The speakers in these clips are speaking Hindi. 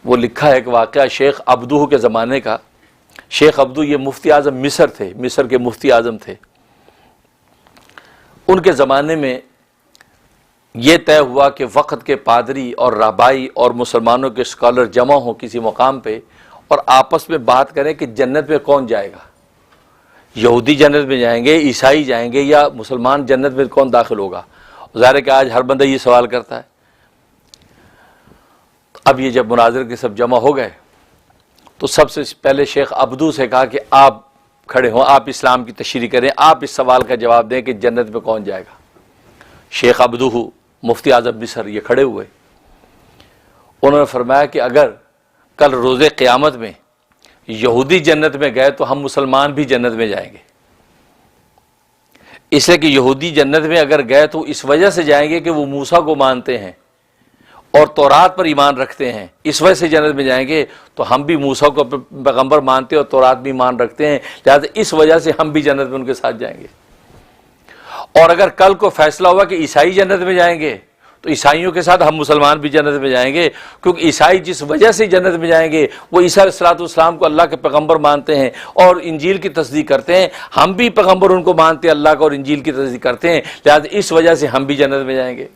वो लिखा है एक वाक़या शेख अब्दू के ज़माने का। शेख अब्दू ये मुफ्ती आज़म मिस्र थे, मिस्र के मुफ्ती आज़म थे। उनके ज़माने में ये तय हुआ कि वक़्त के पादरी और राबाई और मुसलमानों के स्कॉलर जमा हों किसी मुकाम पे और आपस में बात करें कि जन्नत में कौन जाएगा, यहूदी जन्नत में जाएंगे, ईसाई जाएंगे या मुसलमान जन्नत में कौन दाखिल होगा। ज़ाहिर है कि आज हर बंदा ये सवाल करता है। अब ये जब मुनाज़िर के सब जमा हो गए तो सबसे पहले शेख अब्दू से कहा कि आप खड़े हों, आप इस्लाम की तशरीह करें, आप इस सवाल का जवाब दें कि जन्नत में कौन जाएगा। शेख अब्दू मुफ्ती आज़म मिस्र ये खड़े हुए। उन्होंने फरमाया कि अगर कल रोज़े क़यामत में यहूदी जन्नत में गए तो हम मुसलमान भी जन्नत में जाएंगे। इसलिए कि यहूदी जन्नत में अगर गए तो इस वजह से जाएंगे कि वो मूसा को मानते हैं और तौरात पर ईमान रखते हैं, इस वजह से जन्नत में जाएंगे। तो हम भी मूसा को पैगंबर मानते हैं और तौरात भी ईमान रखते हैं, लिहाजा इस वजह से हम भी जन्नत में उनके साथ जाएंगे। और अगर कल को फैसला हुआ कि ईसाई जन्नत में जाएंगे तो ईसाइयों के साथ हम मुसलमान भी जन्नत में जाएंगे, क्योंकि ईसाई जिस वजह से जन्नत में जाएंगे वो ईसा अलैहिस्सलाम को अल्लाह के पैगंबर मानते हैं और इंजील की तस्दीक करते हैं। हम भी पैगंबर उनको मानते हैं, अल्लाह का और इंजील की तस्दीक करते हैं, लिहाजा इस वजह से हम भी जन्नत में जाएंगे।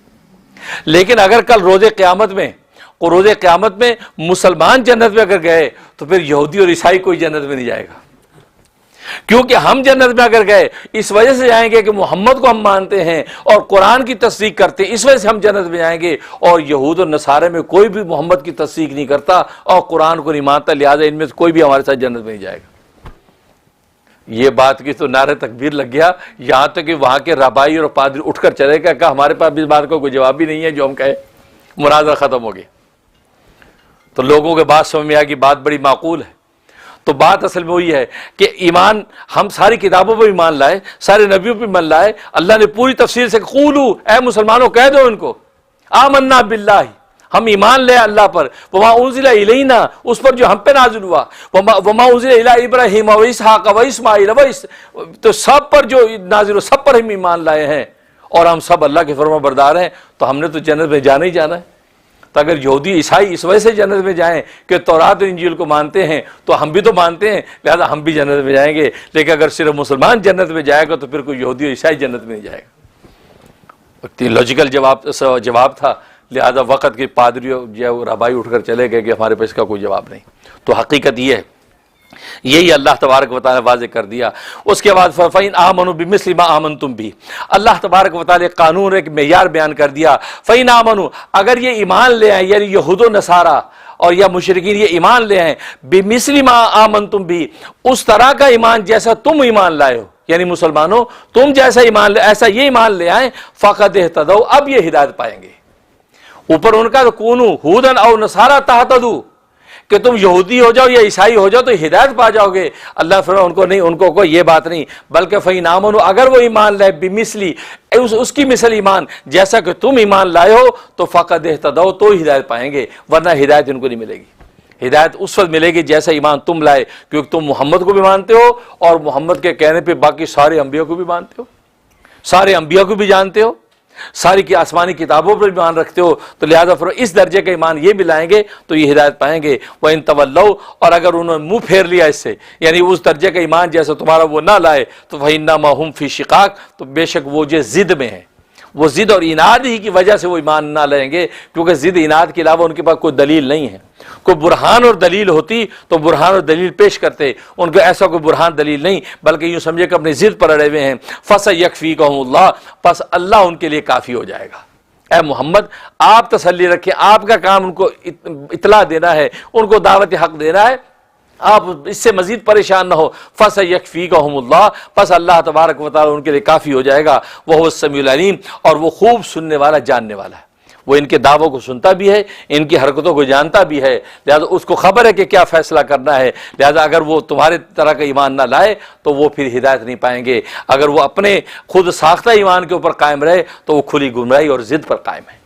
लेकिन अगर कल रोज़े क़यामत में मुसलमान जन्नत में अगर गए तो फिर यहूदी और ईसाई कोई जन्नत में नहीं जाएगा, क्योंकि हम जन्नत में अगर गए इस वजह से जाएंगे कि मोहम्मद को हम मानते हैं और कुरान की तस्दीक करते हैं, इस वजह से हम जन्नत में जाएंगे। और यहूद और नसारे में कोई भी मोहम्मद की तस्दीक नहीं करता और कुरान को नहीं मानता, लिहाजा इनमें से कोई भी हमारे साथ जन्नत में नहीं जाएगा। ये बात की तो नारे तकबीर लग गया, यहां तक कि वहां के रबाई और पादरी उठकर चले गए, कहा हमारे पास इस बात का कोई जवाब भी नहीं है जो हम कहे। मुनाज़रा खत्म हो गया। तो लोगों के बात समझ में आ कि बात बड़ी माकूल है। तो बात असल में वही है कि ईमान, हम सारी किताबों पर ईमान लाए, सारे नबियों पर ईमान लाए। अल्लाह ने पूरी तफसीर से क़ूलू, ऐ मुसलमानों कह दो इनको, आमन्ना बिल्लाहि, हम ईमान ले अल्लाह पर, वमा उन्ज़िला इलैना, उस पर जो हम पे नाज़िल हुआ, वमा उन्ज़िला इला इब्राहीम व इसहाक़ व इस्माईल व इस, तो सब पर जो नाज़िल हो सब पर हम ईमान लाए हैं और हम सब अल्लाह के फरमाबरदार हैं। तो हमने तो जन्नत में जाना ही जाना है। तो अगर यहूदी ईसाई इस वजह से जन्नत में जाएं कि तौरात और इंजील को मानते हैं तो हम भी तो मानते हैं, लिहाजा हम भी जन्नत में जाएंगे। लेकिन अगर सिर्फ मुसलमान जन्नत में जाएगा तो फिर कोई यहूदी और ईसाई जन्नत में नहीं जाएगा। लॉजिकल जवाब था, लिहाजा वक़्त के पादरी जो रबाई उठकर चले गए कि हमारे पास इसका कोई जवाब नहीं। तो हकीकत ये है, यही अल्लाह तबारक व तआला ने वाज़ेह कर दिया। उसके बाद फ़इन आमनु बिमिस्लि मा आमनतुम भी, अल्लाह तबारक व तआला कानून एक मेयार बयान कर दिया। फ़इन आमनु, अगर ये ईमान ले आए, यानी यहूद नसारा और या मुशरिकीन ये ईमान ले आए, बिमिस्लि मा आमनतुम भी, उस तरह का ईमान जैसा तुम ईमान लाए हो, यानी मुसलमानों तुम जैसा ईमान ले ऐसा ये ईमान ले आए, फ़क़द इहतदौ, अब ये हिदायत पाएंगे। ऊपर उनका तो कूनू हुदन औ नसारा तहतदू, कि तुम यहूदी हो जाओ या ईसाई हो जाओ तो हिदायत पा जाओगे। अल्लाह फरमाया उनको नहीं, उनको कोई ये बात नहीं, बल्कि फ़इन आमनु, अगर वो ईमान लाए बिमिस्ली, उसकी मिसल ईमान जैसा कि तुम ईमान लाए हो, तो फ़क़द इहतदौ, तो हिदायत पाएंगे, वरना हिदायत इनको नहीं मिलेगी। हिदायत उस वक्त मिलेगी जैसा ईमान तुम लाए, क्योंकि तुम मोहम्मद को भी मानते हो और मोहम्मद के कहने पर बाकी सारे अम्बिया को भी मानते हो, सारे अम्बिया को भी जानते हो, सारी की आसमानी किताबों पर ईमान रखते हो। तो लिहाजा फिर इस दर्जे का ईमान ये भी लाएंगे तो ये हिदायत पाएंगे। वह इन तवल्लौ, और अगर उन्होंने मुंह फेर लिया इससे, यानी उस दर्जे का ईमान जैसा तुम्हारा वो ना लाए, तो वह इन्नमा हुम फी शिकाक, तो बेशक वो जो जिद में है, वो जिद और इनाद ही की वजह से वो ईमान ना लाएंगे, क्योंकि जिद इनाद के अलावा उनके पास कोई दलील नहीं है। कोई बुरहान और दलील होती तो बुरहान और दलील पेश करते, उनको ऐसा कोई बुरहान दलील नहीं, बल्कि यूँ समझे कि अपनी जिद पर अड़े हुए हैं। फसयकफ़ीकहुमुल्लाह, बस अल्लाह उनके लिए काफ़ी हो जाएगा। ऐ मोहम्मद आप तसल्ली रखें, आपका काम उनको इतला देना है, उनको दावत हक देना है, आप इससे मजीद परेशान ना हो। फसयकफ़ीकहुमुल्लाह, बस अल्लाह तबारक व तआला उनके लिए काफ़ी हो जाएगा। वह हुवस समीउल अलीम, और वो खूब सुनने वाला जानने वाला है। वो इनके दावों को सुनता भी है, इनकी हरकतों को जानता भी है, लिहाजा उसको खबर है कि क्या फ़ैसला करना है। लिहाजा अगर वो तुम्हारे तरह का ईमान ना लाए तो वो फिर हिदायत नहीं पाएंगे। अगर वो अपने खुद साख्ता ईमान के ऊपर कायम रहे तो वो खुली गुमराही और ज़िद पर कायम है।